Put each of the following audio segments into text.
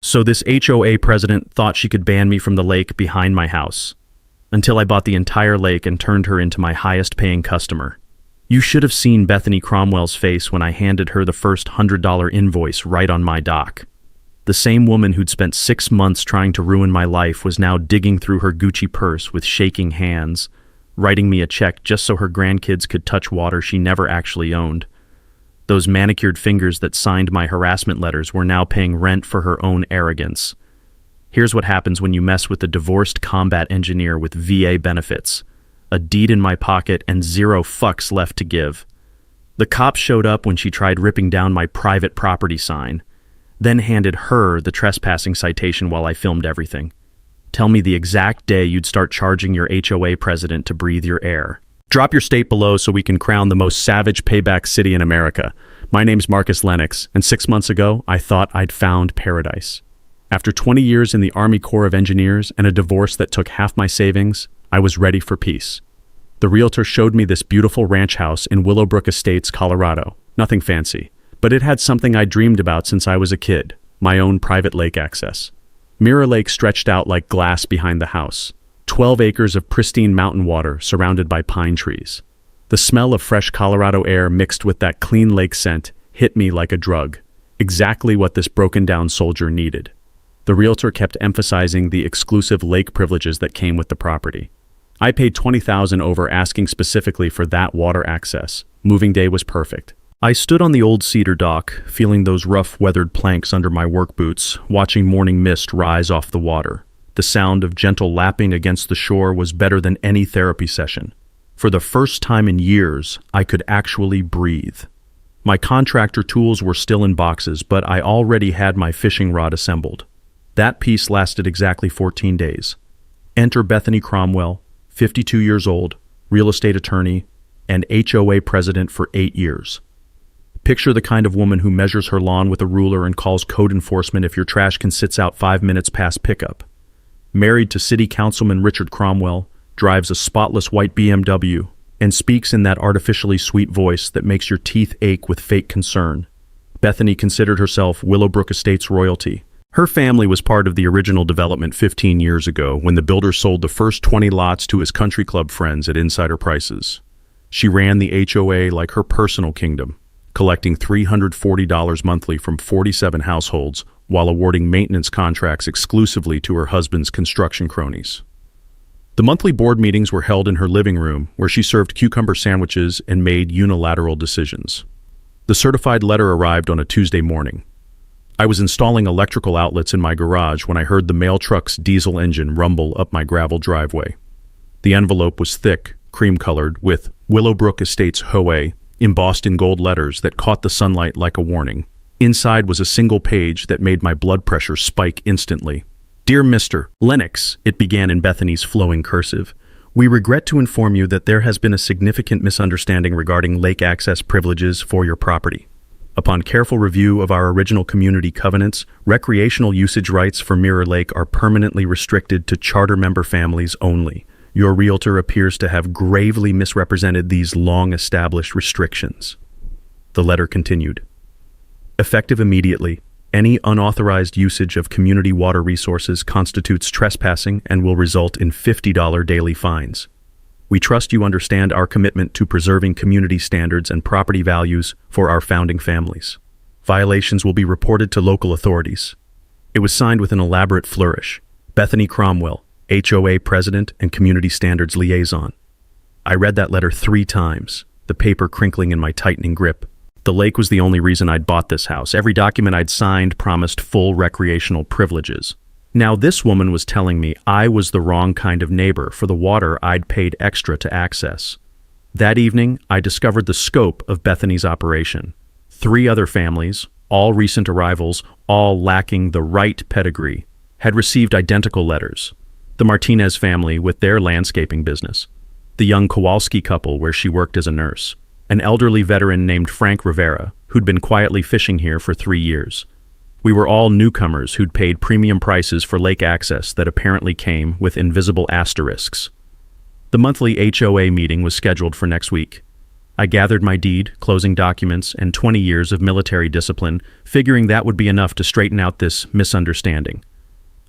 So this HOA president thought she could ban me from the lake behind my house, until I bought the entire lake and turned her into my highest paying customer. You should have seen Bethany Cromwell's face when I handed her the first $100 invoice right on my dock. The same woman who'd spent 6 months trying to ruin my life was now digging through her Gucci purse with shaking hands, writing me a check just so her grandkids could touch water she never actually owned. Those manicured fingers that signed my harassment letters were now paying rent for her own arrogance. Here's what happens when you mess with a divorced combat engineer with VA benefits. A deed in my pocket and 0 fucks left to give. The cops showed up when she tried ripping down my private property sign, then handed her the trespassing citation while I filmed everything. Tell me the exact day you'd start charging your HOA president to breathe your air. Drop your state below so we can crown the most savage payback city in America. My name's Marcus Lennox, and 6 months ago, I thought I'd found paradise. After 20 years in the Army Corps of Engineers and a divorce that took half my savings, I was ready for peace. The realtor showed me this beautiful ranch house in Willowbrook Estates, Colorado. Nothing fancy, but it had something I dreamed about since I was a kid, my own private lake access. Mirror Lake stretched out like glass behind the house. 12 acres of pristine mountain water surrounded by pine trees. The smell of fresh Colorado air mixed with that clean lake scent hit me like a drug. Exactly what this broken-down soldier needed. The realtor kept emphasizing the exclusive lake privileges that came with the property. I paid $20,000 over asking specifically for that water access. Moving day was perfect. I stood on the old cedar dock, feeling those rough, weathered planks under my work boots, watching morning mist rise off the water. The sound of gentle lapping against the shore was better than any therapy session. For the first time in years, I could actually breathe. My contractor tools were still in boxes, but I already had my fishing rod assembled. That piece lasted exactly 14 days. Enter Bethany Cromwell, 52 years old, real estate attorney, and HOA president for 8 years. Picture the kind of woman who measures her lawn with a ruler and calls code enforcement if your trash can sits out 5 minutes past pickup. Married to City Councilman Richard Cromwell, drives a spotless white BMW, and speaks in that artificially sweet voice that makes your teeth ache with fake concern. Bethany considered herself Willowbrook Estates royalty. Her family was part of the original development 15 years ago when the builder sold the first 20 lots to his country club friends at insider prices. She ran the HOA like her personal kingdom, collecting $340 monthly from 47 households while awarding maintenance contracts exclusively to her husband's construction cronies. The monthly board meetings were held in her living room, where she served cucumber sandwiches and made unilateral decisions. The certified letter arrived on a Tuesday morning. I was installing electrical outlets in my garage when I heard the mail truck's diesel engine rumble up my gravel driveway. The envelope was thick, cream-colored, with Willowbrook Estates HOA embossed in gold letters that caught the sunlight like a warning. Inside was a single page that made my blood pressure spike instantly. "Dear Mr. Lennox," it began in Bethany's flowing cursive, "we regret to inform you that there has been a significant misunderstanding regarding lake access privileges for your property. Upon careful review of our original community covenants, recreational usage rights for Mirror Lake are permanently restricted to charter member families only. Your realtor appears to have gravely misrepresented these long-established restrictions." The letter continued. "Effective immediately, any unauthorized usage of community water resources constitutes trespassing and will result in $50 daily fines. We trust you understand our commitment to preserving community standards and property values for our founding families. Violations will be reported to local authorities." It was signed with an elaborate flourish. Bethany Cromwell, HOA President and Community Standards Liaison. I read that letter 3 times, the paper crinkling in my tightening grip. The lake was the only reason I'd bought this house. Every document I'd signed promised full recreational privileges. Now this woman was telling me I was the wrong kind of neighbor for the water I'd paid extra to access. That evening, I discovered the scope of Bethany's operation. 3 other families, all recent arrivals, all lacking the right pedigree, had received identical letters. The Martinez family with their landscaping business, the young Kowalski couple where she worked as a nurse, an elderly veteran named Frank Rivera, who'd been quietly fishing here for 3 years. We were all newcomers who'd paid premium prices for lake access that apparently came with invisible asterisks. The monthly HOA meeting was scheduled for next week. I gathered my deed, closing documents, and 20 years of military discipline, figuring that would be enough to straighten out this misunderstanding.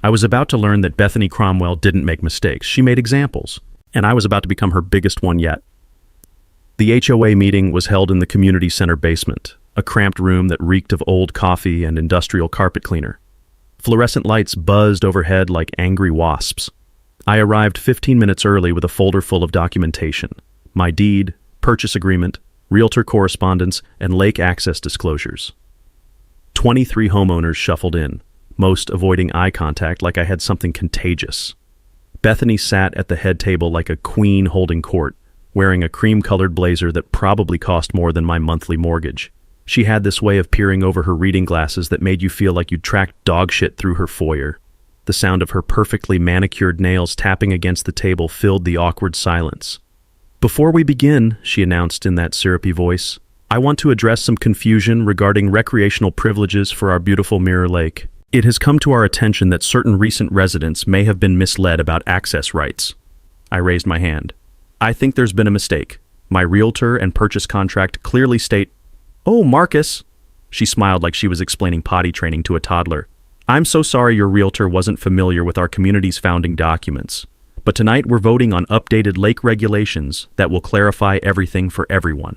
I was about to learn that Bethany Cromwell didn't make mistakes. She made examples, and I was about to become her biggest one yet. The HOA meeting was held in the community center basement, a cramped room that reeked of old coffee and industrial carpet cleaner. Fluorescent lights buzzed overhead like angry wasps. I arrived 15 minutes early with a folder full of documentation: my deed, purchase agreement, realtor correspondence, and lake access disclosures. 23 homeowners shuffled in, most avoiding eye contact like I had something contagious. Bethany sat at the head table like a queen holding court, wearing a cream-colored blazer that probably cost more than my monthly mortgage. She had this way of peering over her reading glasses that made you feel like you'd tracked dog shit through her foyer. The sound of her perfectly manicured nails tapping against the table filled the awkward silence. "Before we begin," she announced in that syrupy voice, "I want to address some confusion regarding recreational privileges for our beautiful Mirror Lake. It has come to our attention that certain recent residents may have been misled about access rights." I raised my hand. "I think there's been a mistake. My realtor and purchase contract clearly state—" "Oh, Marcus," she smiled like she was explaining potty training to a toddler. "I'm so sorry your realtor wasn't familiar with our community's founding documents. But tonight we're voting on updated lake regulations that will clarify everything for everyone."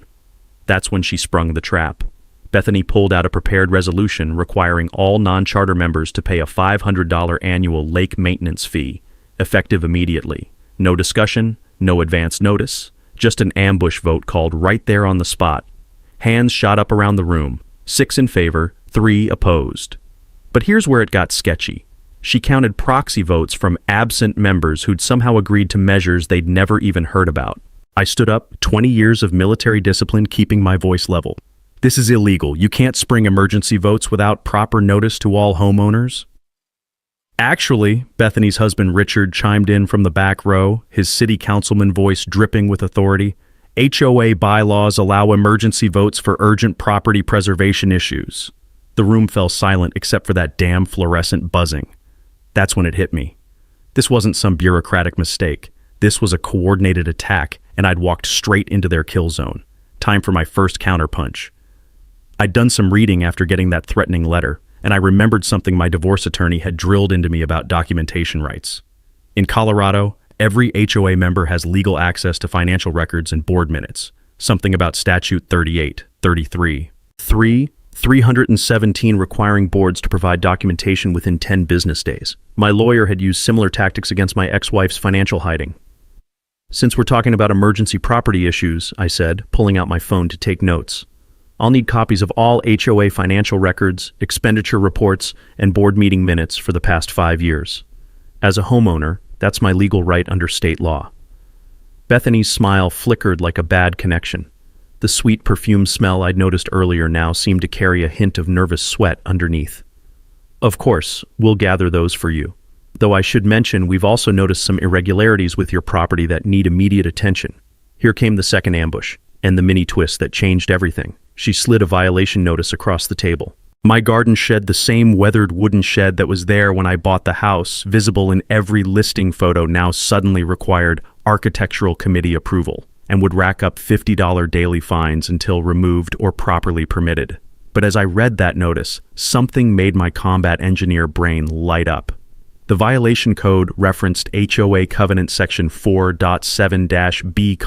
That's when she sprung the trap. Bethany pulled out a prepared resolution requiring all non-charter members to pay a $500 annual lake maintenance fee, effective immediately. No discussion, no advance notice, just an ambush vote called right there on the spot. Hands shot up around the room, 6 in favor, 3 opposed. But here's where it got sketchy. She counted proxy votes from absent members who'd somehow agreed to measures they'd never even heard about. I stood up, 20 years of military discipline keeping my voice level. "This is illegal. You can't spring emergency votes without proper notice to all homeowners." "Actually," Bethany's husband Richard chimed in from the back row, his city councilman voice dripping with authority, "HOA bylaws allow emergency votes for urgent property preservation issues." The room fell silent except for that damn fluorescent buzzing. That's when it hit me. This wasn't some bureaucratic mistake. This was a coordinated attack, and I'd walked straight into their kill zone. Time for my first counterpunch. I'd done some reading after getting that threatening letter, and I remembered something my divorce attorney had drilled into me about documentation rights. In Colorado, every HOA member has legal access to financial records and board minutes, something about Statute 38, 33. 317 requiring boards to provide documentation within 10 business days. My lawyer had used similar tactics against my ex-wife's financial hiding. "Since we're talking about emergency property issues," I said, pulling out my phone to take notes, "I'll need copies of all HOA financial records, expenditure reports, and board meeting minutes for the past 5 years. As a homeowner, that's my legal right under state law." Bethany's smile flickered like a bad connection. The sweet perfume smell I'd noticed earlier now seemed to carry a hint of nervous sweat underneath. "Of course, we'll gather those for you. Though I should mention we've also noticed some irregularities with your property that need immediate attention." Here came the second ambush, and the mini twist that changed everything. She slid a violation notice across the table. My garden shed, the same weathered wooden shed that was there when I bought the house, visible in every listing photo, now suddenly required architectural committee approval and would rack up $50 daily fines until removed or properly permitted. But as I read that notice, something made my combat engineer brain light up. The violation code referenced HOA Covenant Section 4.7-B,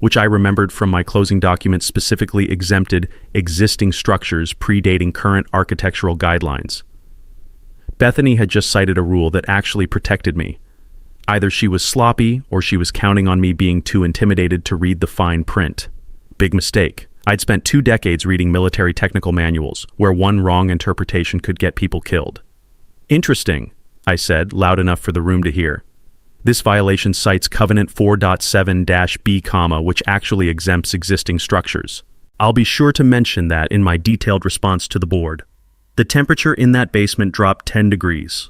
which I remembered from my closing document specifically exempted existing structures predating current architectural guidelines. Bethany had just cited a rule that actually protected me. Either she was sloppy or she was counting on me being too intimidated to read the fine print. Big mistake. I'd spent 2 decades reading military technical manuals, where one wrong interpretation could get people killed. "Interesting," I said, loud enough for the room to hear. "This violation cites Covenant 4.7-B, which actually exempts existing structures. I'll be sure to mention that in my detailed response to the board." The temperature in that basement dropped 10 degrees.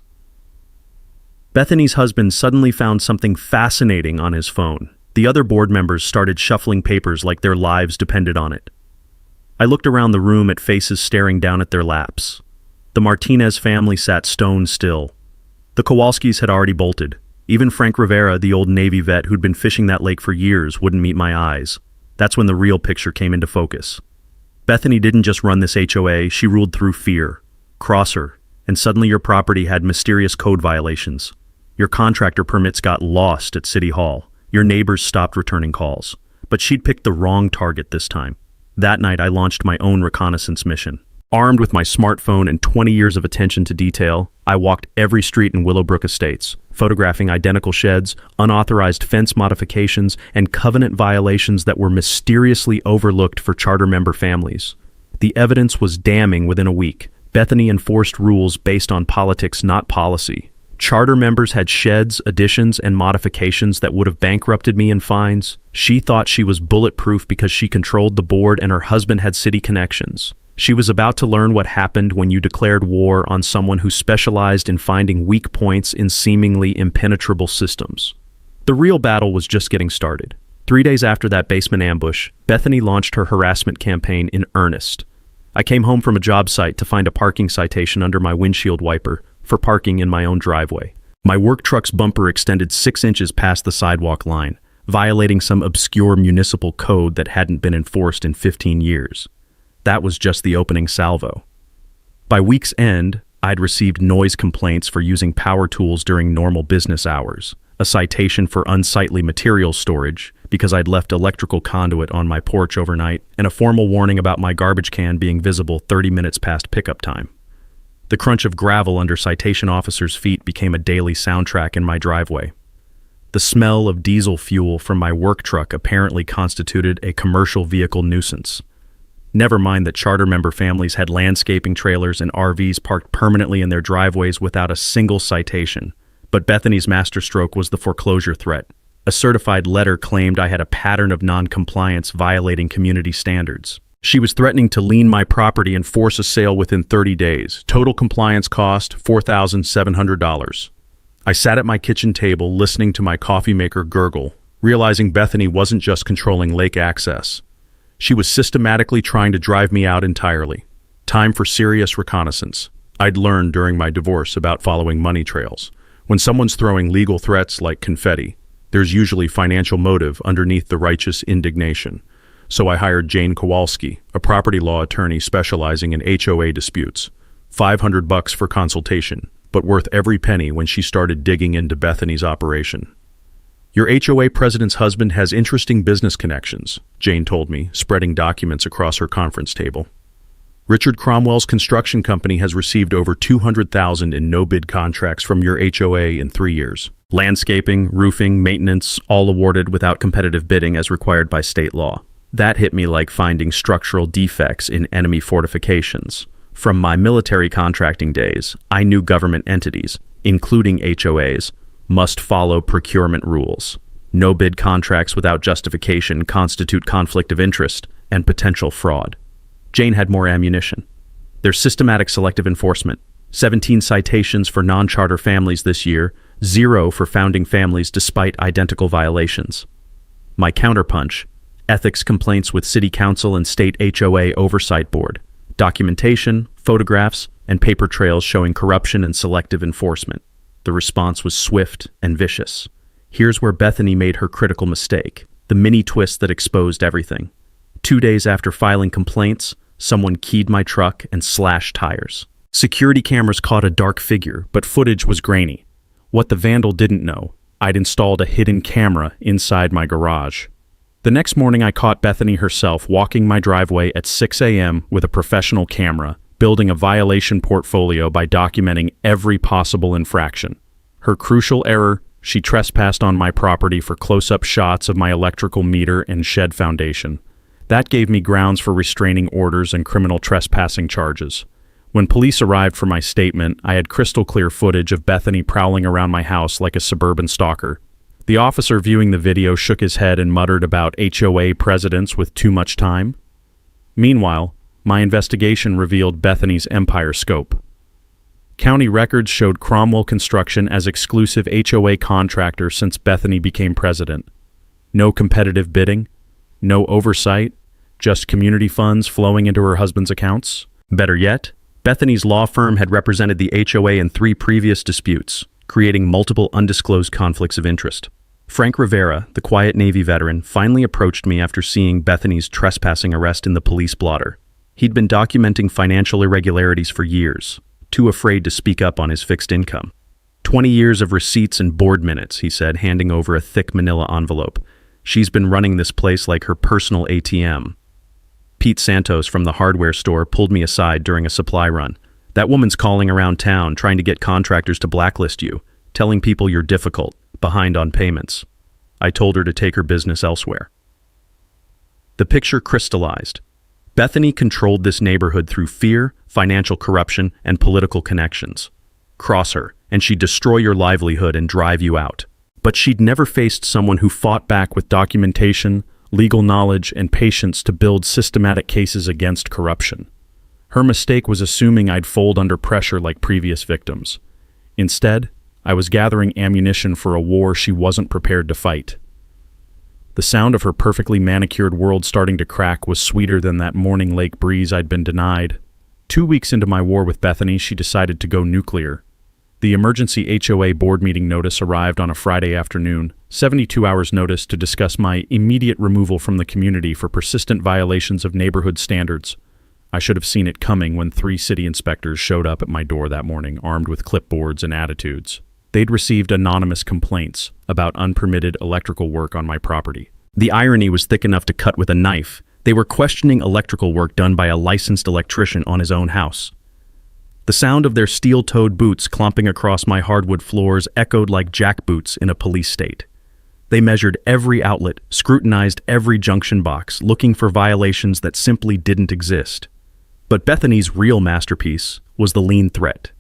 Bethany's husband suddenly found something fascinating on his phone. The other board members started shuffling papers like their lives depended on it. I looked around the room at faces staring down at their laps. The Martinez family sat stone still. The Kowalskis had already bolted. Even Frank Rivera, the old Navy vet who'd been fishing that lake for years, wouldn't meet my eyes. That's when the real picture came into focus. Bethany didn't just run this HOA, she ruled through fear. Cross her, and suddenly your property had mysterious code violations. Your contractor permits got lost at City Hall. Your neighbors stopped returning calls. But she'd picked the wrong target this time. That night, I launched my own reconnaissance mission. Armed with my smartphone and 20 years of attention to detail, I walked every street in Willowbrook Estates, photographing identical sheds, unauthorized fence modifications, and covenant violations that were mysteriously overlooked for charter member families. The evidence was damning within a week. Bethany enforced rules based on politics, not policy. Charter members had sheds, additions, and modifications that would have bankrupted me in fines. She thought she was bulletproof because she controlled the board and her husband had city connections. She was about to learn what happened when you declared war on someone who specialized in finding weak points in seemingly impenetrable systems. The real battle was just getting started. 3 days after that basement ambush, Bethany launched her harassment campaign in earnest. I came home from a job site to find a parking citation under my windshield wiper for parking in my own driveway. My work truck's bumper extended 6 inches past the sidewalk line, violating some obscure municipal code that hadn't been enforced in 15 years. That was just the opening salvo. By week's end, I'd received noise complaints for using power tools during normal business hours, a citation for unsightly material storage because I'd left electrical conduit on my porch overnight, and a formal warning about my garbage can being visible 30 minutes past pickup time. The crunch of gravel under citation officers' feet became a daily soundtrack in my driveway. The smell of diesel fuel from my work truck apparently constituted a commercial vehicle nuisance. Never mind that charter member families had landscaping trailers and RVs parked permanently in their driveways without a single citation. But Bethany's masterstroke was the foreclosure threat. A certified letter claimed I had a pattern of non-compliance violating community standards. She was threatening to lien my property and force a sale within 30 days. Total compliance cost, $4,700. I sat at my kitchen table listening to my coffee maker gurgle, realizing Bethany wasn't just controlling lake access. She was systematically trying to drive me out entirely. Time for serious reconnaissance. I'd learned during my divorce about following money trails. When someone's throwing legal threats like confetti, there's usually financial motive underneath the righteous indignation. So I hired Jane Kowalski, a property law attorney specializing in HOA disputes. $500 for consultation, but worth every penny when she started digging into Bethany's operation. Your HOA president's husband has interesting business connections, Jane told me, spreading documents across her conference table. Richard Cromwell's construction company has received over $200,000 in no-bid contracts from your HOA in 3 years. Landscaping, roofing, maintenance, all awarded without competitive bidding as required by state law. That hit me like finding structural defects in enemy fortifications. From my military contracting days, I knew government entities, including HOAs, must follow procurement rules. No-bid contracts without justification constitute conflict of interest and potential fraud. Jane had more ammunition. There's systematic selective enforcement. 17 citations for non-charter families this year, 0 for founding families despite identical violations. My counterpunch: ethics complaints with City Council and State HOA Oversight Board. Documentation, photographs, and paper trails showing corruption and selective enforcement. The response was swift and vicious. Here's where Bethany made her critical mistake, the mini twist that exposed everything. 2 days after filing complaints, someone keyed my truck and slashed tires. Security cameras caught a dark figure, but footage was grainy. What the vandal didn't know, I'd installed a hidden camera inside my garage. The next morning I caught Bethany herself walking my driveway at 6 a.m. with a professional camera, building a violation portfolio by documenting every possible infraction. Her crucial error: she trespassed on my property for close-up shots of my electrical meter and shed foundation. That gave me grounds for restraining orders and criminal trespassing charges. When police arrived for my statement, I had crystal-clear footage of Bethany prowling around my house like a suburban stalker. The officer viewing the video shook his head and muttered about HOA presidents with too much time. Meanwhile, my investigation revealed Bethany's empire scope. County records showed Cromwell Construction as exclusive HOA contractor since Bethany became president. No competitive bidding, no oversight, just community funds flowing into her husband's accounts. Better yet, Bethany's law firm had represented the HOA in 3 previous disputes, creating multiple undisclosed conflicts of interest. Frank Rivera, the quiet Navy veteran, finally approached me after seeing Bethany's trespassing arrest in the police blotter. He'd been documenting financial irregularities for years, too afraid to speak up on his fixed income. 20 years of receipts and board minutes, he said, handing over a thick manila envelope. She's been running this place like her personal ATM. Pete Santos from the hardware store pulled me aside during a supply run. That woman's calling around town trying to get contractors to blacklist you, telling people you're difficult, behind on payments. I told her to take her business elsewhere. The picture crystallized. Bethany controlled this neighborhood through fear, financial corruption, and political connections. Cross her, and she'd destroy your livelihood and drive you out. But she'd never faced someone who fought back with documentation, legal knowledge, and patience to build systematic cases against corruption. Her mistake was assuming I'd fold under pressure like previous victims. Instead, I was gathering ammunition for a war she wasn't prepared to fight. The sound of her perfectly manicured world starting to crack was sweeter than that morning lake breeze I'd been denied. 2 weeks into my war with Bethany, she decided to go nuclear. The emergency HOA board meeting notice arrived on a Friday afternoon, 72 hours notice to discuss my immediate removal from the community for persistent violations of neighborhood standards. I should have seen it coming when 3 city inspectors showed up at my door that morning, armed with clipboards and attitudes. They'd received anonymous complaints about unpermitted electrical work on my property. The irony was thick enough to cut with a knife. They were questioning electrical work done by a licensed electrician on his own house. The sound of their steel-toed boots clomping across my hardwood floors echoed like jackboots in a police state. They measured every outlet, scrutinized every junction box, looking for violations that simply didn't exist. But Bethany's real masterpiece was the lien threat.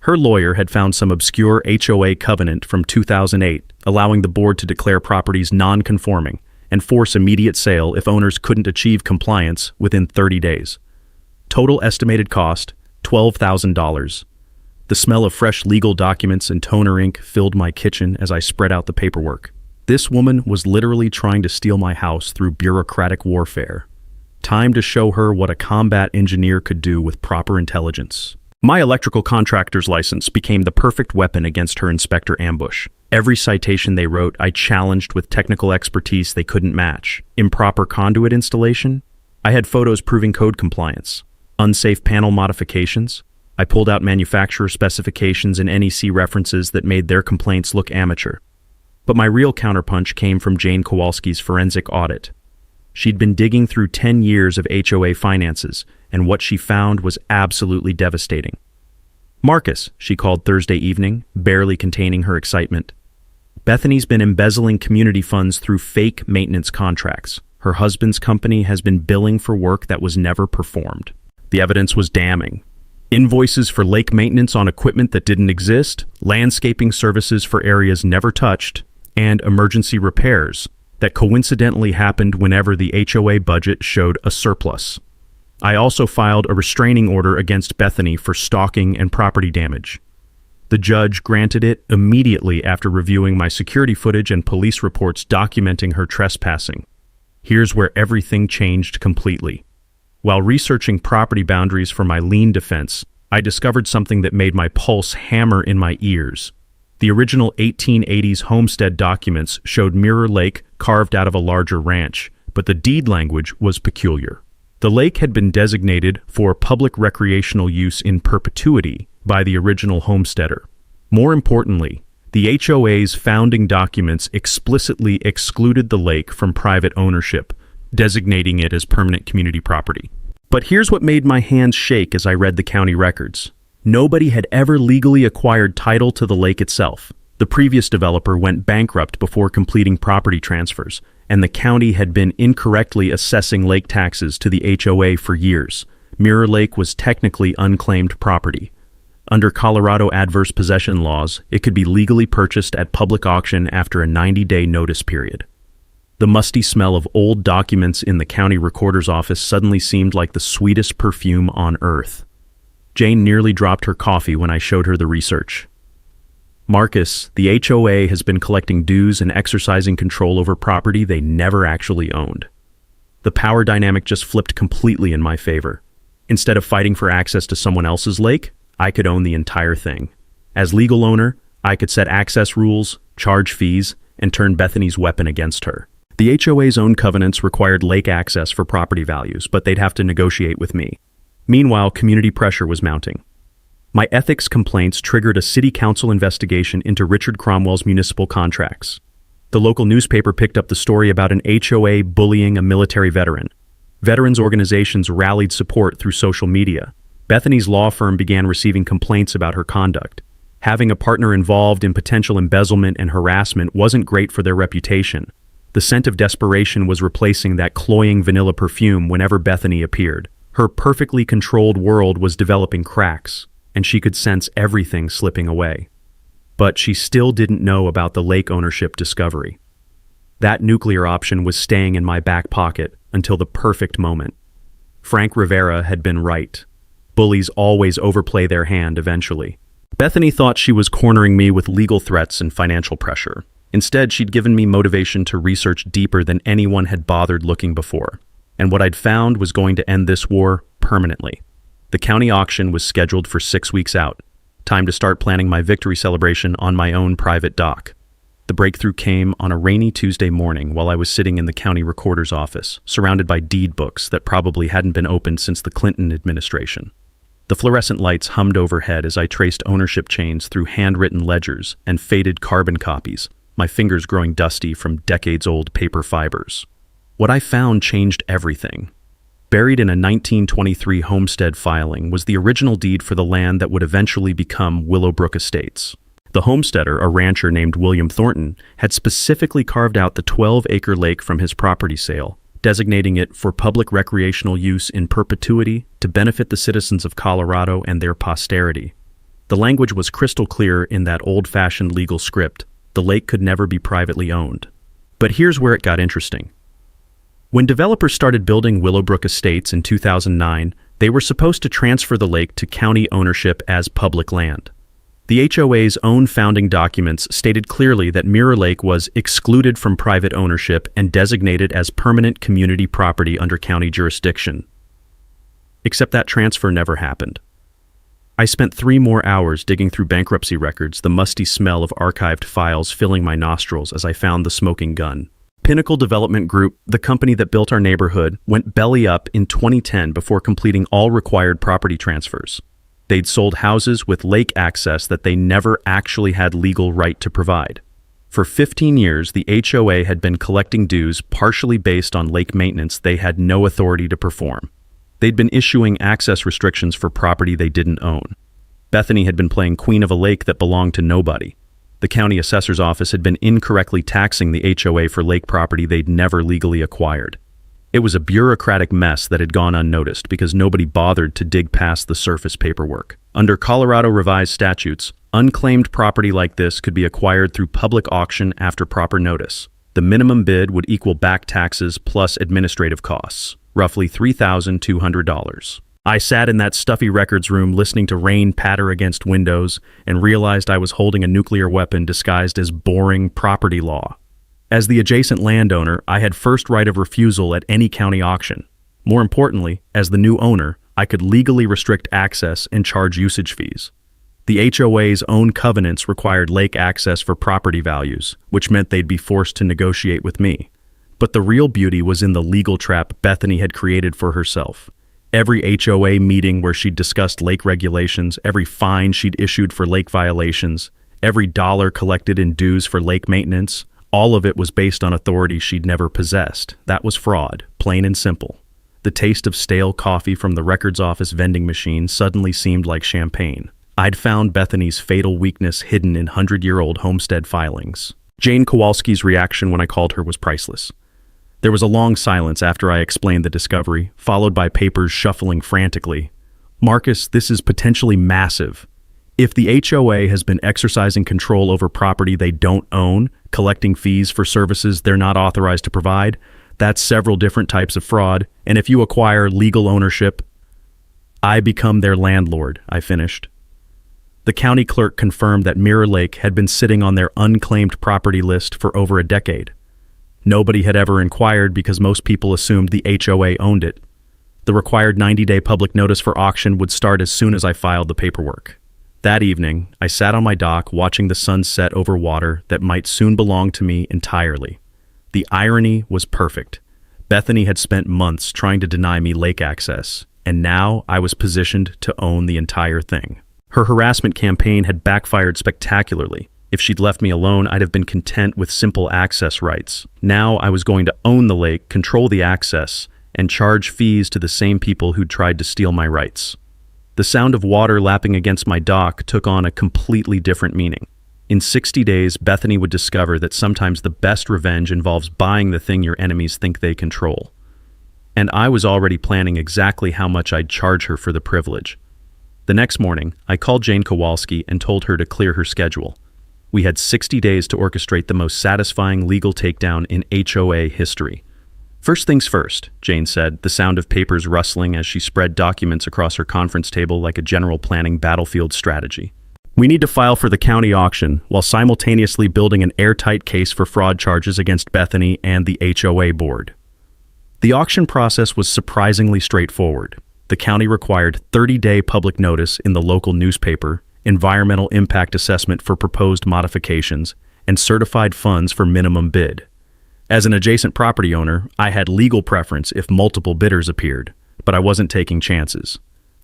Her lawyer had found some obscure HOA covenant from 2008, allowing the board to declare properties non-conforming and force immediate sale if owners couldn't achieve compliance within 30 days. Total estimated cost, $12,000. The smell of fresh legal documents and toner ink filled my kitchen as I spread out the paperwork. This woman was literally trying to steal my house through bureaucratic warfare. Time to show her what a combat engineer could do with proper intelligence. My electrical contractor's license became the perfect weapon against her inspector ambush. Every citation they wrote, I challenged with technical expertise they couldn't match. Improper conduit installation? I had photos proving code compliance. Unsafe panel modifications? I pulled out manufacturer specifications and NEC references that made their complaints look amateur. But my real counterpunch came from Jane Kowalski's forensic audit. She'd been digging through 10 years of HOA finances, and what she found was absolutely devastating. Marcus, she called Thursday evening, barely containing her excitement. Bethany's been embezzling community funds through fake maintenance contracts. Her husband's company has been billing for work that was never performed. The evidence was damning. Invoices for lake maintenance on equipment that didn't exist, landscaping services for areas never touched, and emergency repairs that coincidentally happened whenever the HOA budget showed a surplus. I also filed a restraining order against Bethany for stalking and property damage. The judge granted it immediately after reviewing my security footage and police reports documenting her trespassing. Here's where everything changed completely. While researching property boundaries for my lien defense, I discovered something that made my pulse hammer in my ears. The original 1880s homestead documents showed Mirror Lake carved out of a larger ranch, but the deed language was peculiar. The lake had been designated for public recreational use in perpetuity by the original homesteader. More importantly, the HOA's founding documents explicitly excluded the lake from private ownership, designating it as permanent community property. But here's what made my hands shake as I read the county records. Nobody had ever legally acquired title to the lake itself. The previous developer went bankrupt before completing property transfers, and the county had been incorrectly assessing lake taxes to the HOA for years. Mirror Lake was technically unclaimed property. Under Colorado adverse possession laws, it could be legally purchased at public auction after a 90-day notice period. The musty smell of old documents in the county recorder's office suddenly seemed like the sweetest perfume on earth. Jane nearly dropped her coffee when I showed her the research. Marcus, the HOA has been collecting dues and exercising control over property they never actually owned. The power dynamic just flipped completely in my favor. Instead of fighting for access to someone else's lake, I could own the entire thing. As legal owner, I could set access rules, charge fees, and turn Bethany's weapon against her. The HOA's own covenants required lake access for property values, but they'd have to negotiate with me. Meanwhile, community pressure was mounting. My ethics complaints triggered a city council investigation into Richard Cromwell's municipal contracts. The local newspaper picked up the story about an HOA bullying a military veteran. Veterans organizations rallied support through social media. Bethany's law firm began receiving complaints about her conduct. Having a partner involved in potential embezzlement and harassment wasn't great for their reputation. The scent of desperation was replacing that cloying vanilla perfume whenever Bethany appeared. Her perfectly controlled world was developing cracks, and she could sense everything slipping away. But she still didn't know about the lake ownership discovery. That nuclear option was staying in my back pocket until the perfect moment. Frank Rivera had been right. Bullies always overplay their hand eventually. Bethany thought she was cornering me with legal threats and financial pressure. Instead, she'd given me motivation to research deeper than anyone had bothered looking before. And what I'd found was going to end this war permanently. The county auction was scheduled for 6 weeks out. Time to start planning my victory celebration on my own private dock. The breakthrough came on a rainy Tuesday morning while I was sitting in the county recorder's office, surrounded by deed books that probably hadn't been opened since the Clinton administration. The fluorescent lights hummed overhead as I traced ownership chains through handwritten ledgers and faded carbon copies, my fingers growing dusty from decades-old paper fibers. What I found changed everything. Buried in a 1923 homestead filing was the original deed for the land that would eventually become Willowbrook Estates. The homesteader, a rancher named William Thornton, had specifically carved out the 12-acre lake from his property sale, designating it for public recreational use in perpetuity to benefit the citizens of Colorado and their posterity. The language was crystal clear in that old-fashioned legal script. The lake could never be privately owned. But here's where it got interesting. When developers started building Willowbrook Estates in 2009, they were supposed to transfer the lake to county ownership as public land. The HOA's own founding documents stated clearly that Mirror Lake was excluded from private ownership and designated as permanent community property under county jurisdiction. Except that transfer never happened. I spent 3 more hours digging through bankruptcy records, the musty smell of archived files filling my nostrils as I found the smoking gun. Pinnacle Development Group, the company that built our neighborhood, went belly up in 2010 before completing all required property transfers. They'd sold houses with lake access that they never actually had legal right to provide. For 15 years, the HOA had been collecting dues partially based on lake maintenance they had no authority to perform. They'd been issuing access restrictions for property they didn't own. Bethany had been playing queen of a lake that belonged to nobody. The county assessor's office had been incorrectly taxing the HOA for lake property they'd never legally acquired. It was a bureaucratic mess that had gone unnoticed because nobody bothered to dig past the surface paperwork. Under Colorado revised statutes, unclaimed property like this could be acquired through public auction after proper notice. The minimum bid would equal back taxes plus administrative costs, roughly $3,200. I sat in that stuffy records room listening to rain patter against windows and realized I was holding a nuclear weapon disguised as boring property law. As the adjacent landowner, I had first right of refusal at any county auction. More importantly, as the new owner, I could legally restrict access and charge usage fees. The HOA's own covenants required lake access for property values, which meant they'd be forced to negotiate with me. But the real beauty was in the legal trap Bethany had created for herself. Every HOA meeting where she'd discussed lake regulations, every fine she'd issued for lake violations, every dollar collected in dues for lake maintenance, all of it was based on authority she'd never possessed. That was fraud, plain and simple. The taste of stale coffee from the records office vending machine suddenly seemed like champagne. I'd found Bethany's fatal weakness hidden in 100-year-old homestead filings. Jane Kowalski's reaction when I called her was priceless. There was a long silence after I explained the discovery, followed by papers shuffling frantically. Marcus, this is potentially massive. If the HOA has been exercising control over property they don't own, collecting fees for services they're not authorized to provide, that's several different types of fraud, and if you acquire legal ownership, I become their landlord, I finished. The county clerk confirmed that Mirror Lake had been sitting on their unclaimed property list for over a decade. Nobody had ever inquired because most people assumed the HOA owned it. The required 90-day public notice for auction would start as soon as I filed the paperwork. That evening, I sat on my dock watching the sun set over water that might soon belong to me entirely. The irony was perfect. Bethany had spent months trying to deny me lake access, and now I was positioned to own the entire thing. Her harassment campaign had backfired spectacularly. If she'd left me alone, I'd have been content with simple access rights. Now I was going to own the lake, control the access, and charge fees to the same people who'd tried to steal my rights. The sound of water lapping against my dock took on a completely different meaning. In 60 days, Bethany would discover that sometimes the best revenge involves buying the thing your enemies think they control. And I was already planning exactly how much I'd charge her for the privilege. The next morning, I called Jane Kowalski and told her to clear her schedule. We had 60 days to orchestrate the most satisfying legal takedown in HOA history. First things first, Jane said, the sound of papers rustling as she spread documents across her conference table like a general planning battlefield strategy. We need to file for the county auction while simultaneously building an airtight case for fraud charges against Bethany and the HOA board. The auction process was surprisingly straightforward. The county required 30-day public notice in the local newspaper, environmental impact assessment for proposed modifications, and certified funds for minimum bid. As an adjacent property owner, I had legal preference if multiple bidders appeared, but I wasn't taking chances.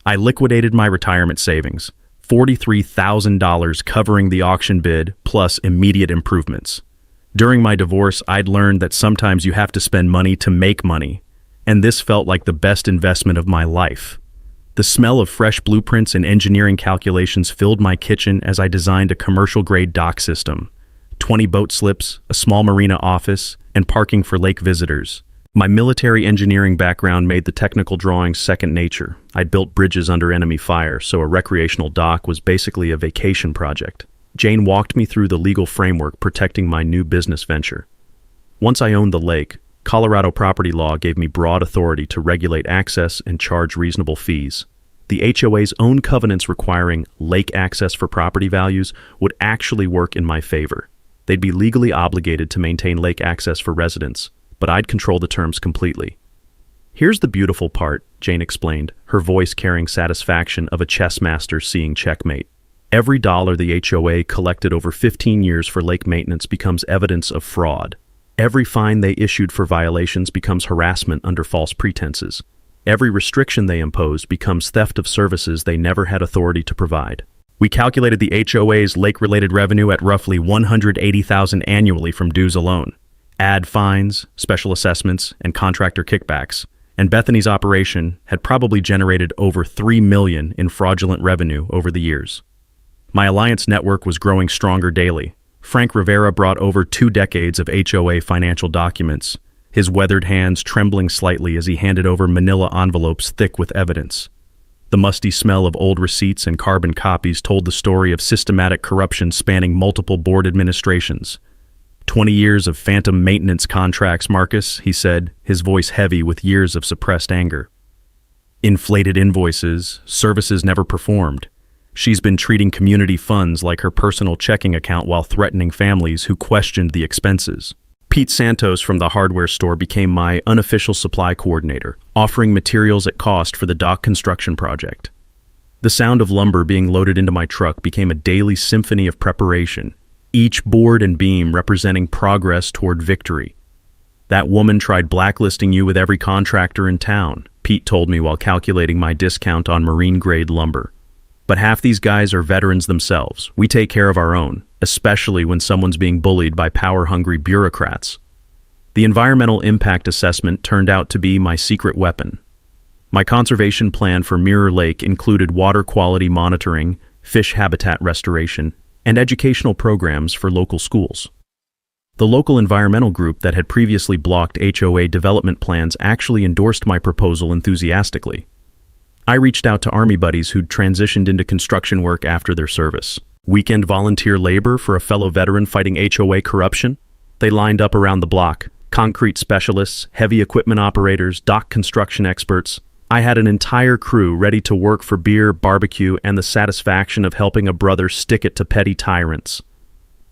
I liquidated my retirement savings, $43,000 covering the auction bid plus immediate improvements. During my divorce, I'd learned that sometimes you have to spend money to make money, and this felt like the best investment of my life. The smell of fresh blueprints and engineering calculations filled my kitchen as I designed a commercial-grade dock system, 20 boat slips, a small marina office, and parking for lake visitors. My military engineering background made the technical drawings second nature. I'd built bridges under enemy fire, so a recreational dock was basically a vacation project. Jane walked me through the legal framework protecting my new business venture. Once I owned the lake, Colorado property law gave me broad authority to regulate access and charge reasonable fees. The HOA's own covenants requiring lake access for property values would actually work in my favor. They'd be legally obligated to maintain lake access for residents, but I'd control the terms completely. Here's the beautiful part, Jane explained, her voice carrying satisfaction of a chess master seeing checkmate. Every dollar the HOA collected over 15 years for lake maintenance becomes evidence of fraud. Every fine they issued for violations becomes harassment under false pretenses. Every restriction they imposed becomes theft of services they never had authority to provide. We calculated the HOA's lake-related revenue at roughly $180,000 annually from dues alone. Add fines, special assessments, and contractor kickbacks, and Bethany's operation had probably generated over $3 million in fraudulent revenue over the years. My alliance network was growing stronger daily. Frank Rivera brought over 2 decades of HOA financial documents, his weathered hands trembling slightly as he handed over manila envelopes thick with evidence. The musty smell of old receipts and carbon copies told the story of systematic corruption spanning multiple board administrations. 20 years of phantom maintenance contracts, Marcus, he said, his voice heavy with years of suppressed anger. Inflated invoices, services never performed. She's been treating community funds like her personal checking account while threatening families who questioned the expenses. Pete Santos from the hardware store became my unofficial supply coordinator, offering materials at cost for the dock construction project. The sound of lumber being loaded into my truck became a daily symphony of preparation, each board and beam representing progress toward victory. That woman tried blacklisting you with every contractor in town, Pete told me while calculating my discount on marine-grade lumber. But half these guys are veterans themselves. We take care of our own, especially when someone's being bullied by power-hungry bureaucrats. The environmental impact assessment turned out to be my secret weapon. My conservation plan for Mirror Lake included water quality monitoring, fish habitat restoration, and educational programs for local schools. The local environmental group that had previously blocked HOA development plans actually endorsed my proposal enthusiastically. I reached out to Army buddies who'd transitioned into construction work after their service. Weekend volunteer labor for a fellow veteran fighting HOA corruption? They lined up around the block. Concrete specialists, heavy equipment operators, dock construction experts. I had an entire crew ready to work for beer, barbecue, and the satisfaction of helping a brother stick it to petty tyrants.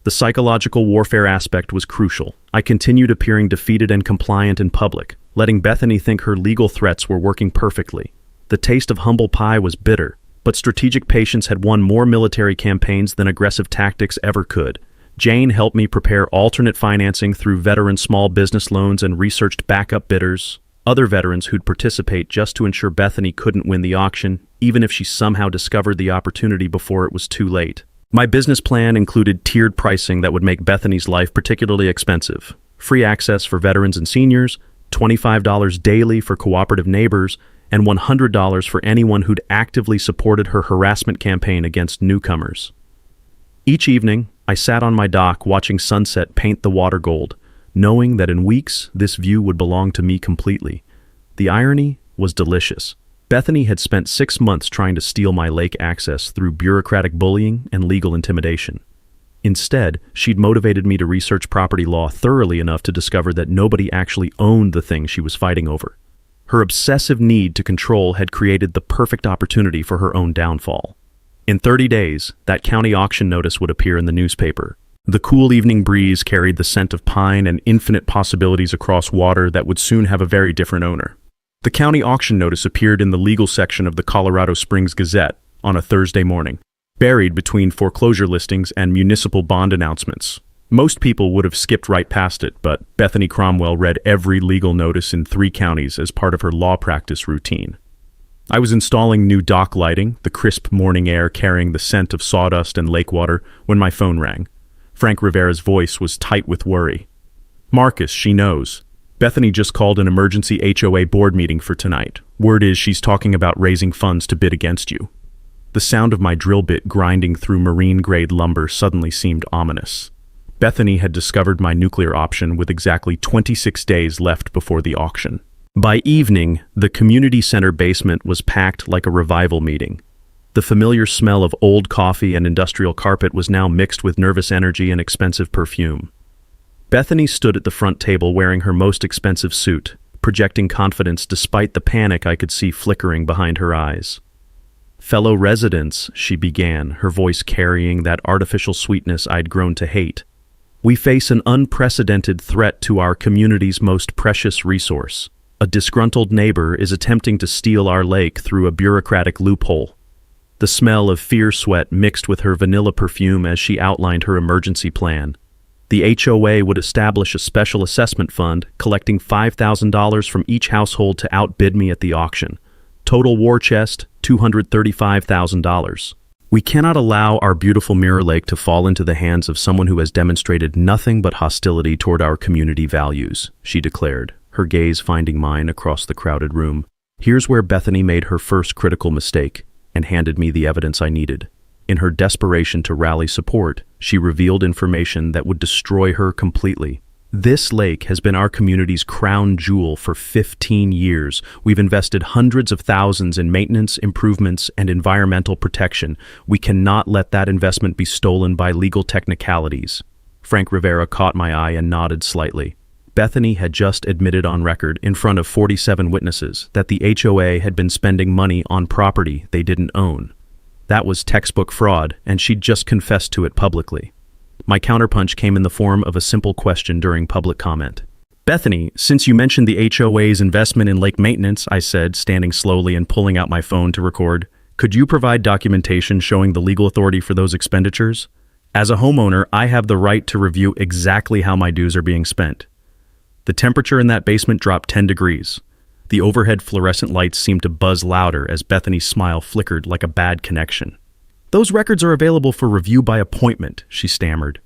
The psychological warfare aspect was crucial. I continued appearing defeated and compliant in public, letting Bethany think her legal threats were working perfectly. The taste of humble pie was bitter, But strategic patience had won more military campaigns than aggressive tactics ever could. Jane helped me prepare alternate financing through veteran small business loans and researched backup bidders, other veterans who'd participate just to ensure Bethany couldn't win the auction, even if she somehow discovered the opportunity before it was too late. My business plan included tiered pricing that would make Bethany's life particularly expensive. Free access for veterans and seniors, $25 daily for cooperative neighbors, and $100 for anyone who'd actively supported her harassment campaign against newcomers. Each evening, I sat on my dock watching sunset paint the water gold, knowing that in weeks this view would belong to me completely. The irony was delicious. Bethany had spent 6 months trying to steal my lake access through bureaucratic bullying and legal intimidation. Instead, she'd motivated me to research property law thoroughly enough to discover that nobody actually owned the thing she was fighting over. Her obsessive need to control had created the perfect opportunity for her own downfall. In 30 days, that county auction notice would appear in the newspaper. The cool evening breeze carried the scent of pine and infinite possibilities across water that would soon have a very different owner. The county auction notice appeared in the legal section of the Colorado Springs Gazette on a Thursday morning, buried between foreclosure listings and municipal bond announcements. Most people would have skipped right past it, but Bethany Cromwell read every legal notice in 3 counties as part of her law practice routine. I was installing new dock lighting, the crisp morning air carrying the scent of sawdust and lake water, when my phone rang. Frank Rivera's voice was tight with worry. "Marcus, she knows. Bethany just called an emergency HOA board meeting for tonight. Word is she's talking about raising funds to bid against you." The sound of my drill bit grinding through marine-grade lumber suddenly seemed ominous. Bethany had discovered my nuclear option with exactly 26 days left before the auction. By evening, the community center basement was packed like a revival meeting. The familiar smell of old coffee and industrial carpet was now mixed with nervous energy and expensive perfume. Bethany stood at the front table wearing her most expensive suit, projecting confidence despite the panic I could see flickering behind her eyes. "Fellow residents," she began, her voice carrying that artificial sweetness I'd grown to hate. "We face an unprecedented threat to our community's most precious resource. A disgruntled neighbor is attempting to steal our lake through a bureaucratic loophole." The smell of fear sweat mixed with her vanilla perfume as she outlined her emergency plan. The HOA would establish a special assessment fund, collecting $5,000 from each household to outbid me at the auction. Total war chest, $235,000. "We cannot allow our beautiful Mirror Lake to fall into the hands of someone who has demonstrated nothing but hostility toward our community values," she declared, her gaze finding mine across the crowded room. Here's where Bethany made her first critical mistake and handed me the evidence I needed. In her desperation to rally support, she revealed information that would destroy her completely. "This lake has been our community's crown jewel for 15 years. We've invested hundreds of thousands in maintenance, improvements, and environmental protection. We cannot let that investment be stolen by legal technicalities." Frank Rivera caught my eye and nodded slightly. Bethany had just admitted on record, in front of 47 witnesses, that the HOA had been spending money on property they didn't own. That was textbook fraud, and she'd just confessed to it publicly. My counterpunch came in the form of a simple question during public comment. "Bethany, since you mentioned the HOA's investment in lake maintenance," I said, standing slowly and pulling out my phone to record, "could you provide documentation showing the legal authority for those expenditures? As a homeowner, I have the right to review exactly how my dues are being spent." The temperature in that basement dropped 10 degrees. The overhead fluorescent lights seemed to buzz louder as Bethany's smile flickered like a bad connection. "Those records are available for review by appointment," she stammered.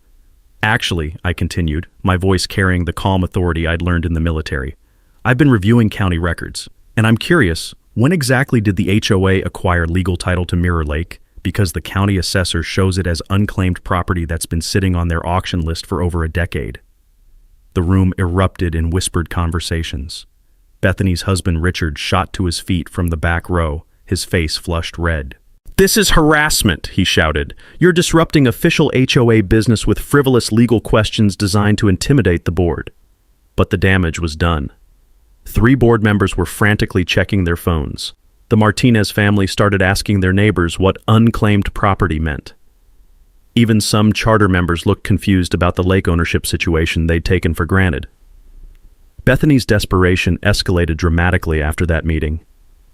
"Actually," I continued, my voice carrying the calm authority I'd learned in the military, "I've been reviewing county records, and I'm curious, when exactly did the HOA acquire legal title to Mirror Lake? Because the county assessor shows it as unclaimed property that's been sitting on their auction list for over a decade." The room erupted in whispered conversations. Bethany's husband Richard shot to his feet from the back row, his face flushed red. "This is harassment," he shouted. "You're disrupting official HOA business with frivolous legal questions designed to intimidate the board." But the damage was done. 3 board members were frantically checking their phones. The Martinez family started asking their neighbors what unclaimed property meant. Even some charter members looked confused about the lake ownership situation they'd taken for granted. Bethany's desperation escalated dramatically after that meeting.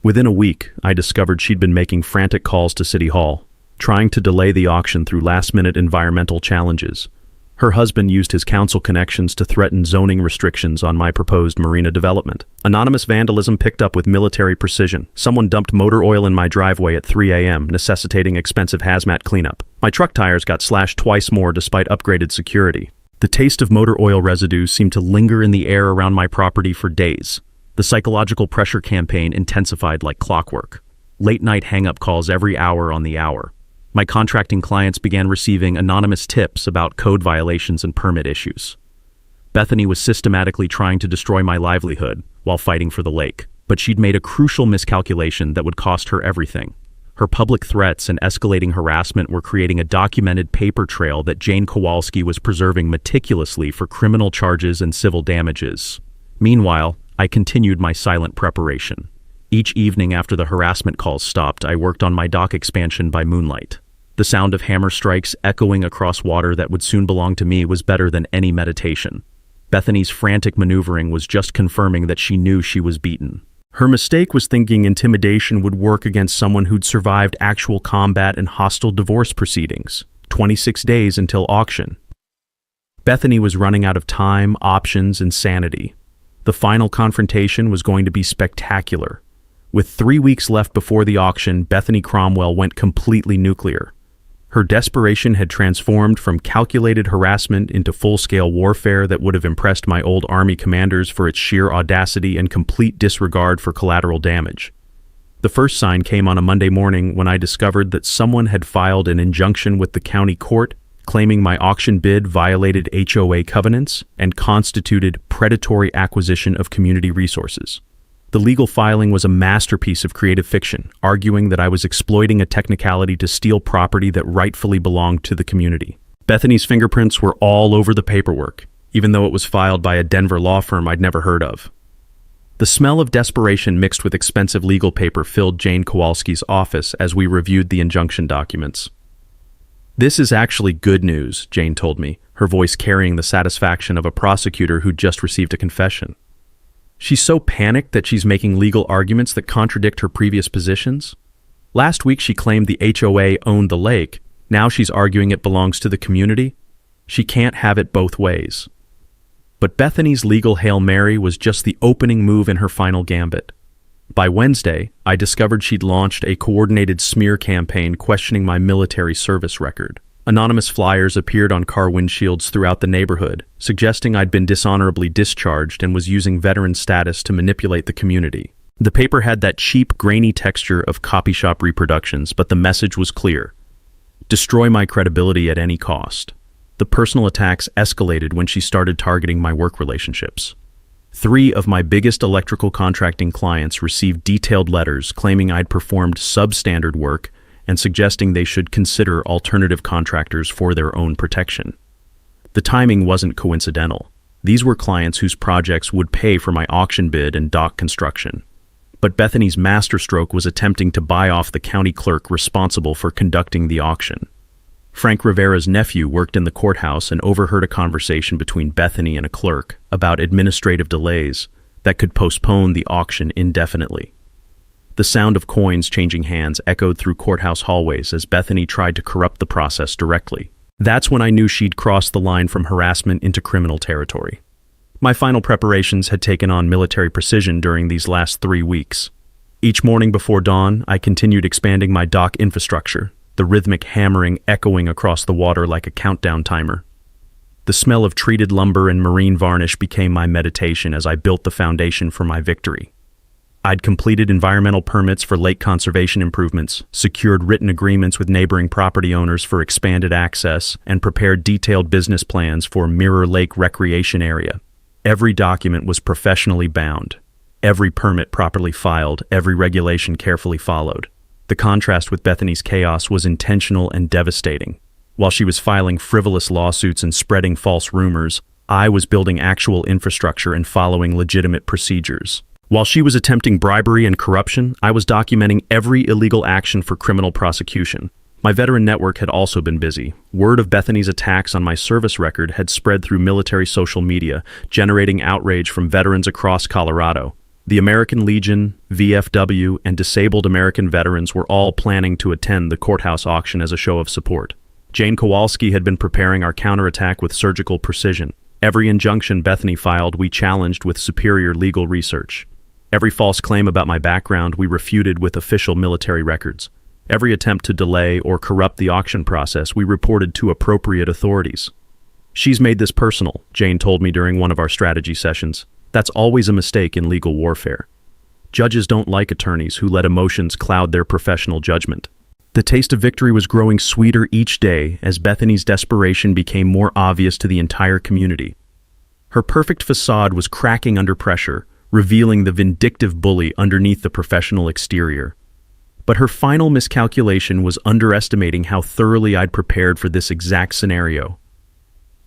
Within a week, I discovered she'd been making frantic calls to City Hall, trying to delay the auction through last-minute environmental challenges. Her husband used his council connections to threaten zoning restrictions on my proposed marina development. Anonymous vandalism picked up with military precision. Someone dumped motor oil in my driveway at 3 a.m., necessitating expensive hazmat cleanup. My truck tires got slashed twice more despite upgraded security. The taste of motor oil residue seemed to linger in the air around my property for days. The psychological pressure campaign intensified like clockwork. Late-night hang-up calls every hour on the hour. My contracting clients began receiving anonymous tips about code violations and permit issues. Bethany was systematically trying to destroy my livelihood while fighting for the lake, but she'd made a crucial miscalculation that would cost her everything. Her public threats and escalating harassment were creating a documented paper trail that Jane Kowalski was preserving meticulously for criminal charges and civil damages. Meanwhile, I continued my silent preparation. Each evening after the harassment calls stopped, I worked on my dock expansion by moonlight. The sound of hammer strikes echoing across water that would soon belong to me was better than any meditation. Bethany's frantic maneuvering was just confirming that she knew she was beaten. Her mistake was thinking intimidation would work against someone who'd survived actual combat and hostile divorce proceedings. 26 days until auction. Bethany was running out of time, options, and sanity. The final confrontation was going to be spectacular. With 3 weeks left before the auction, Bethany Cromwell went completely nuclear. Her desperation had transformed from calculated harassment into full-scale warfare that would have impressed my old army commanders for its sheer audacity and complete disregard for collateral damage. The first sign came on a Monday morning when I discovered that someone had filed an injunction with the county court claiming my auction bid violated HOA covenants and constituted predatory acquisition of community resources. The legal filing was a masterpiece of creative fiction, arguing that I was exploiting a technicality to steal property that rightfully belonged to the community. Bethany's fingerprints were all over the paperwork, even though it was filed by a Denver law firm I'd never heard of. The smell of desperation mixed with expensive legal paper filled Jane Kowalski's office as we reviewed the injunction documents. "This is actually good news," Jane told me, her voice carrying the satisfaction of a prosecutor who'd just received a confession. She's so panicked that she's making legal arguments that contradict her previous positions. Last week she claimed the HOA owned the lake. Now she's arguing it belongs to the community. She can't have it both ways. But Bethany's legal Hail Mary was just the opening move in her final gambit. By Wednesday, I discovered she'd launched a coordinated smear campaign questioning my military service record. Anonymous flyers appeared on car windshields throughout the neighborhood, suggesting I'd been dishonorably discharged and was using veteran status to manipulate the community. The paper had that cheap, grainy texture of copy shop reproductions, but the message was clear. Destroy my credibility at any cost. The personal attacks escalated when she started targeting my work relationships. 3 of my biggest electrical contracting clients received detailed letters claiming I'd performed substandard work and suggesting they should consider alternative contractors for their own protection. The timing wasn't coincidental. These were clients whose projects would pay for my auction bid and dock construction. But Bethany's masterstroke was attempting to buy off the county clerk responsible for conducting the auction. Frank Rivera's nephew worked in the courthouse and overheard a conversation between Bethany and a clerk about administrative delays that could postpone the auction indefinitely. The sound of coins changing hands echoed through courthouse hallways as Bethany tried to corrupt the process directly. That's when I knew she'd crossed the line from harassment into criminal territory. My final preparations had taken on military precision during these last 3 weeks. Each morning before dawn, I continued expanding my dock infrastructure, the rhythmic hammering echoing across the water like a countdown timer. The smell of treated lumber and marine varnish became my meditation as I built the foundation for my victory. I'd completed environmental permits for lake conservation improvements, secured written agreements with neighboring property owners for expanded access, and prepared detailed business plans for Mirror Lake Recreation Area. Every document was professionally bound, every permit properly filed, every regulation carefully followed. The contrast with Bethany's chaos was intentional and devastating. While she was filing frivolous lawsuits and spreading false rumors, I was building actual infrastructure and following legitimate procedures. While she was attempting bribery and corruption, I was documenting every illegal action for criminal prosecution. My veteran network had also been busy. Word of Bethany's attacks on my service record had spread through military social media, generating outrage from veterans across Colorado. The American Legion, VFW, and disabled American veterans were all planning to attend the courthouse auction as a show of support. Jane Kowalski had been preparing our counterattack with surgical precision. Every injunction Bethany filed, we challenged with superior legal research. Every false claim about my background, we refuted with official military records. Every attempt to delay or corrupt the auction process, we reported to appropriate authorities. "She's made this personal," Jane told me during one of our strategy sessions. "That's always a mistake in legal warfare. Judges don't like attorneys who let emotions cloud their professional judgment." The taste of victory was growing sweeter each day as Bethany's desperation became more obvious to the entire community. Her perfect facade was cracking under pressure, revealing the vindictive bully underneath the professional exterior. But her final miscalculation was underestimating how thoroughly I'd prepared for this exact scenario.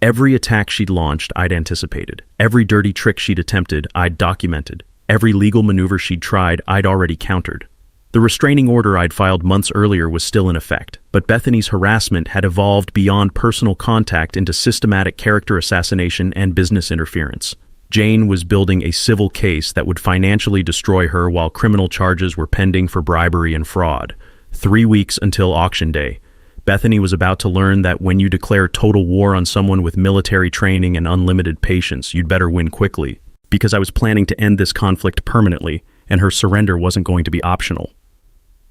Every attack she'd launched, I'd anticipated. Every dirty trick she'd attempted, I'd documented. Every legal maneuver she'd tried, I'd already countered. The restraining order I'd filed months earlier was still in effect, but Bethany's harassment had evolved beyond personal contact into systematic character assassination and business interference. Jane was building a civil case that would financially destroy her while criminal charges were pending for bribery and fraud. 3 weeks until auction day. Bethany was about to learn that when you declare total war on someone with military training and unlimited patience, you'd better win quickly. Because I was planning to end this conflict permanently, and her surrender wasn't going to be optional.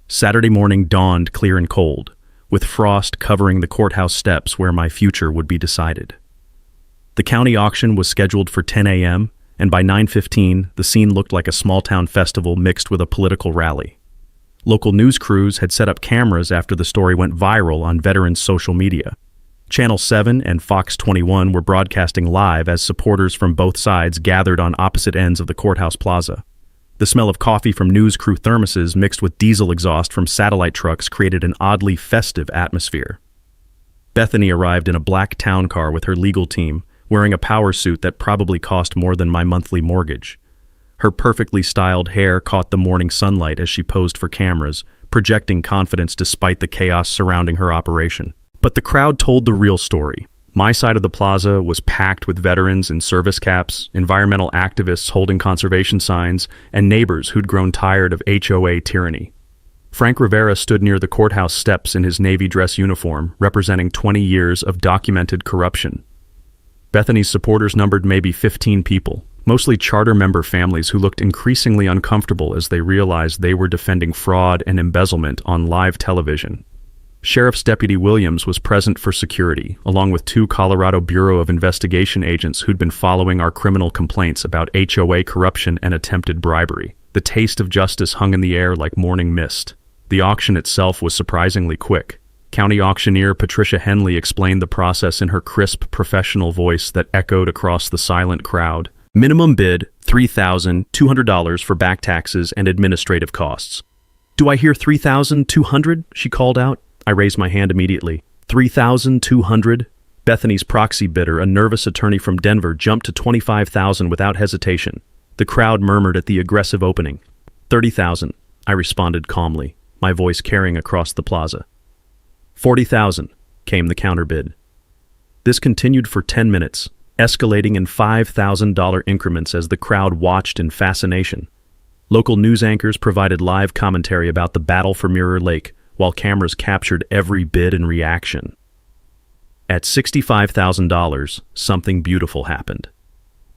Saturday morning dawned clear and cold, with frost covering the courthouse steps where my future would be decided. The county auction was scheduled for 10 a.m., and by 9:15, the scene looked like a small-town festival mixed with a political rally. Local news crews had set up cameras after the story went viral on veterans' social media. Channel 7 and Fox 21 were broadcasting live as supporters from both sides gathered on opposite ends of the courthouse plaza. The smell of coffee from news crew thermoses mixed with diesel exhaust from satellite trucks created an oddly festive atmosphere. Bethany arrived in a black town car with her legal team, wearing a power suit that probably cost more than my monthly mortgage. Her perfectly styled hair caught the morning sunlight as she posed for cameras, projecting confidence despite the chaos surrounding her operation. But the crowd told the real story. My side of the plaza was packed with veterans in service caps, environmental activists holding conservation signs, and neighbors who'd grown tired of HOA tyranny. Frank Rivera stood near the courthouse steps in his Navy dress uniform, representing 20 years of documented corruption. Bethany's supporters numbered maybe 15 people, mostly charter member families who looked increasingly uncomfortable as they realized they were defending fraud and embezzlement on live television. Sheriff's Deputy Williams was present for security, along with 2 Colorado Bureau of Investigation agents who'd been following our criminal complaints about HOA corruption and attempted bribery. The taste of justice hung in the air like morning mist. The auction itself was surprisingly quick. County auctioneer Patricia Henley explained the process in her crisp, professional voice that echoed across the silent crowd. Minimum bid, $3,200 for back taxes and administrative costs. "Do I hear $3,200? She called out. I raised my hand immediately. $3,200? Bethany's proxy bidder, a nervous attorney from Denver, jumped to $25,000 without hesitation. The crowd murmured at the aggressive opening. $30,000, I responded calmly, my voice carrying across the plaza. $40,000, came the counterbid. This continued for 10 minutes, escalating in $5,000 increments as the crowd watched in fascination. Local news anchors provided live commentary about the battle for Mirror Lake, while cameras captured every bid and reaction. At $65,000, something beautiful happened.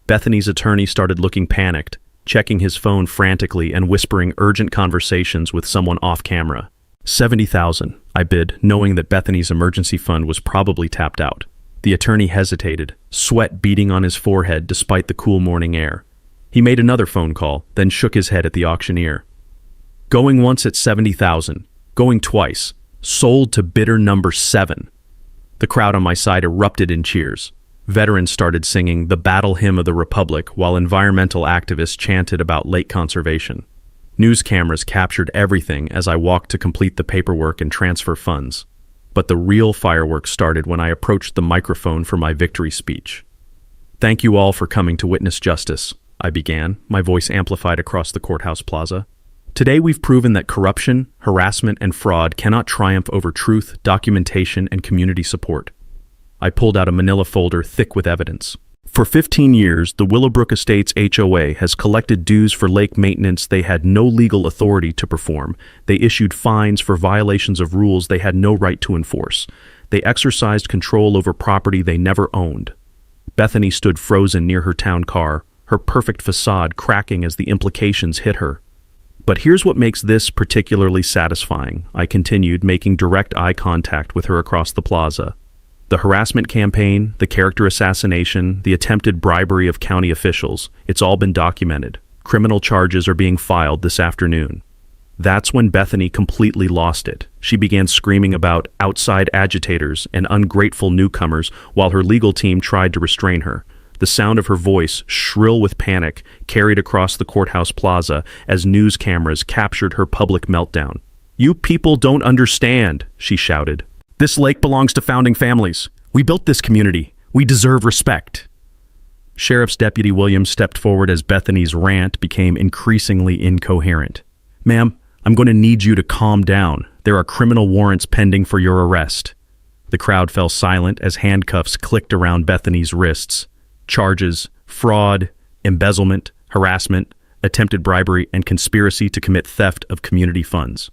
Bethany's attorney started looking panicked, checking his phone frantically and whispering urgent conversations with someone off camera. $70,000, I bid, knowing that Bethany's emergency fund was probably tapped out. The attorney hesitated, sweat beading on his forehead despite the cool morning air. He made another phone call, then shook his head at the auctioneer. Going once at $70,000, going twice, sold to bidder number 7. The crowd on my side erupted in cheers. Veterans started singing the Battle Hymn of the Republic while environmental activists chanted about lake conservation. News cameras captured everything as I walked to complete the paperwork and transfer funds. But the real fireworks started when I approached the microphone for my victory speech. Thank you all for coming to witness justice, I began, my voice amplified across the courthouse plaza. Today we've proven that corruption, harassment, and fraud cannot triumph over truth, documentation, and community support. I pulled out a manila folder thick with evidence. For 15 years, the Willowbrook Estates HOA has collected dues for lake maintenance they had no legal authority to perform. They issued fines for violations of rules they had no right to enforce. They exercised control over property they never owned. Bethany stood frozen near her town car, her perfect facade cracking as the implications hit her. But here's what makes this particularly satisfying, I continued, making direct eye contact with her across the plaza. The harassment campaign, the character assassination, the attempted bribery of county officials, it's all been documented. Criminal charges are being filed this afternoon. That's when Bethany completely lost it. She began screaming about outside agitators and ungrateful newcomers while her legal team tried to restrain her. The sound of her voice, shrill with panic, carried across the courthouse plaza as news cameras captured her public meltdown. "You people don't understand," she shouted. "This lake belongs to founding families. We built this community. We deserve respect." Sheriff's Deputy Williams stepped forward as Bethany's rant became increasingly incoherent. "Ma'am, I'm going to need you to calm down. There are criminal warrants pending for your arrest." The crowd fell silent as handcuffs clicked around Bethany's wrists. Charges: fraud, embezzlement, harassment, attempted bribery, and conspiracy to commit theft of community funds.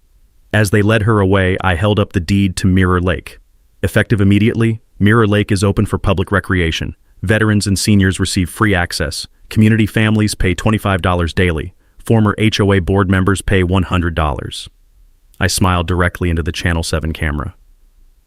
As they led her away, I held up the deed to Mirror Lake. Effective immediately, Mirror Lake is open for public recreation. Veterans and seniors receive free access. Community families pay $25 daily. Former HOA board members pay $100. I smiled directly into the Channel 7 camera.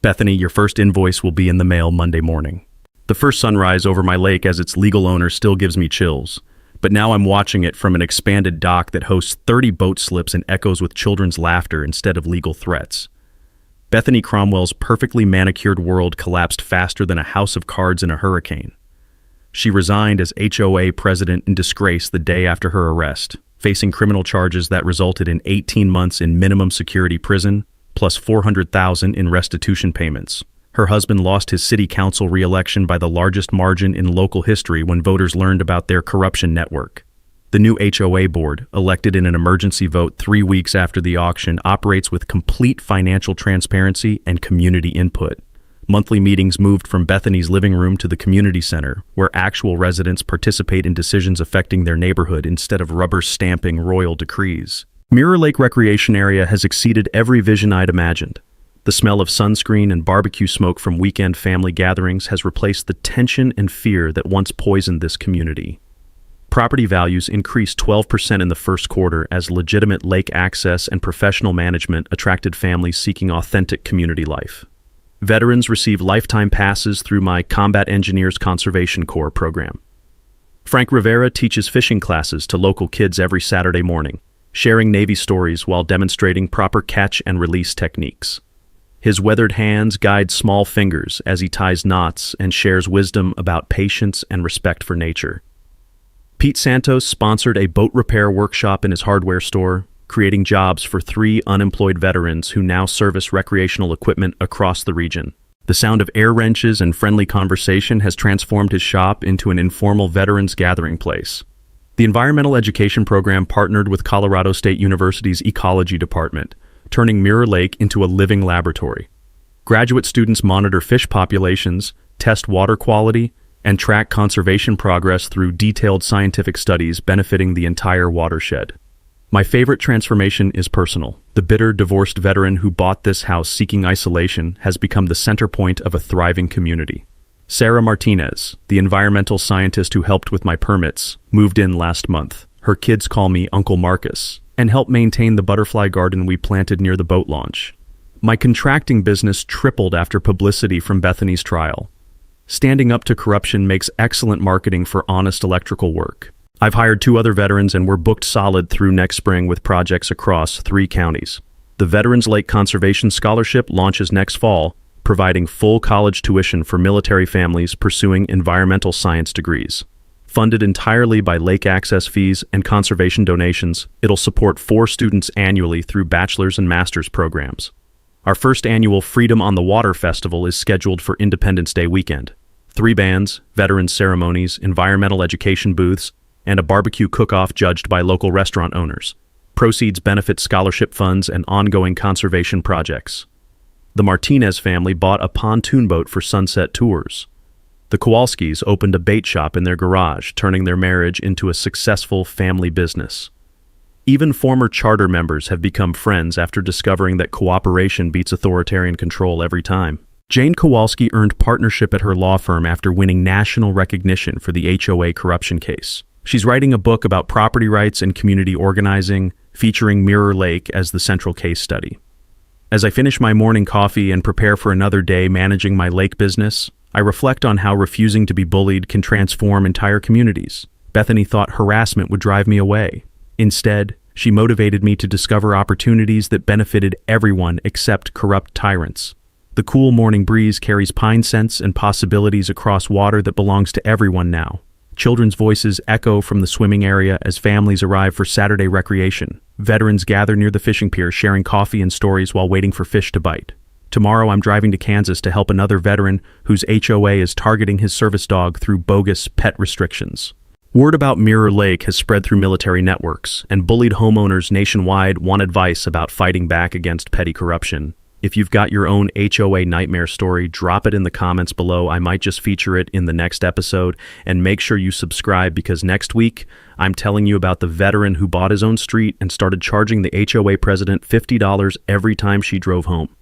"Bethany, your first invoice will be in the mail Monday morning." The first sunrise over my lake as its legal owner still gives me chills. But now I'm watching it from an expanded dock that hosts 30 boat slips and echoes with children's laughter instead of legal threats. Bethany Cromwell's perfectly manicured world collapsed faster than a house of cards in a hurricane. She resigned as HOA president in disgrace the day after her arrest, facing criminal charges that resulted in 18 months in minimum security prison, plus $400,000 in restitution payments. Her husband lost his city council re-election by the largest margin in local history when voters learned about their corruption network. The new HOA board, elected in an emergency vote 3 weeks after the auction, operates with complete financial transparency and community input. Monthly meetings moved from Bethany's living room to the community center, where actual residents participate in decisions affecting their neighborhood instead of rubber-stamping royal decrees. Mirror Lake Recreation Area has exceeded every vision I'd imagined. The smell of sunscreen and barbecue smoke from weekend family gatherings has replaced the tension and fear that once poisoned this community. Property values increased 12% in the first quarter as legitimate lake access and professional management attracted families seeking authentic community life. Veterans receive lifetime passes through my Combat Engineers Conservation Corps program. Frank Rivera teaches fishing classes to local kids every Saturday morning, sharing Navy stories while demonstrating proper catch and release techniques. His weathered hands guide small fingers as he ties knots and shares wisdom about patience and respect for nature. Pete Santos sponsored a boat repair workshop in his hardware store, creating jobs for 3 unemployed veterans who now service recreational equipment across the region. The sound of air wrenches and friendly conversation has transformed his shop into an informal veterans gathering place. The environmental education program partnered with Colorado State University's ecology department, turning Mirror Lake into a living laboratory. Graduate students monitor fish populations, test water quality, and track conservation progress through detailed scientific studies benefiting the entire watershed. My favorite transformation is personal. The bitter, divorced veteran who bought this house seeking isolation has become the center point of a thriving community. Sarah Martinez, the environmental scientist who helped with my permits, moved in last month. Her kids call me Uncle Marcus and help maintain the butterfly garden we planted near the boat launch. My contracting business tripled after publicity from Bethany's trial. Standing up to corruption makes excellent marketing for honest electrical work. I've hired 2 other veterans and we're booked solid through next spring with projects across 3 counties. The Veterans Lake Conservation Scholarship launches next fall, providing full college tuition for military families pursuing environmental science degrees. Funded entirely by lake access fees and conservation donations, it'll support 4 students annually through bachelor's and master's programs. Our first annual Freedom on the Water Festival is scheduled for Independence Day weekend. 3 bands, veterans ceremonies, environmental education booths, and a barbecue cook-off judged by local restaurant owners. Proceeds benefit scholarship funds and ongoing conservation projects. The Martinez family bought a pontoon boat for sunset tours. The Kowalskis opened a bait shop in their garage, turning their marriage into a successful family business. Even former charter members have become friends after discovering that cooperation beats authoritarian control every time. Jane Kowalski earned partnership at her law firm after winning national recognition for the HOA corruption case. She's writing a book about property rights and community organizing, featuring Mirror Lake as the central case study. As I finish my morning coffee and prepare for another day managing my lake business, I reflect on how refusing to be bullied can transform entire communities. Bethany thought harassment would drive me away. Instead, she motivated me to discover opportunities that benefited everyone except corrupt tyrants. The cool morning breeze carries pine scents and possibilities across water that belongs to everyone now. Children's voices echo from the swimming area as families arrive for Saturday recreation. Veterans gather near the fishing pier, sharing coffee and stories while waiting for fish to bite. Tomorrow I'm driving to Kansas to help another veteran whose HOA is targeting his service dog through bogus pet restrictions. Word about Mirror Lake has spread through military networks, and bullied homeowners nationwide want advice about fighting back against petty corruption. If you've got your own HOA nightmare story, drop it in the comments below. I might just feature it in the next episode. And make sure you subscribe, because next week, I'm telling you about the veteran who bought his own street and started charging the HOA president $50 every time she drove home.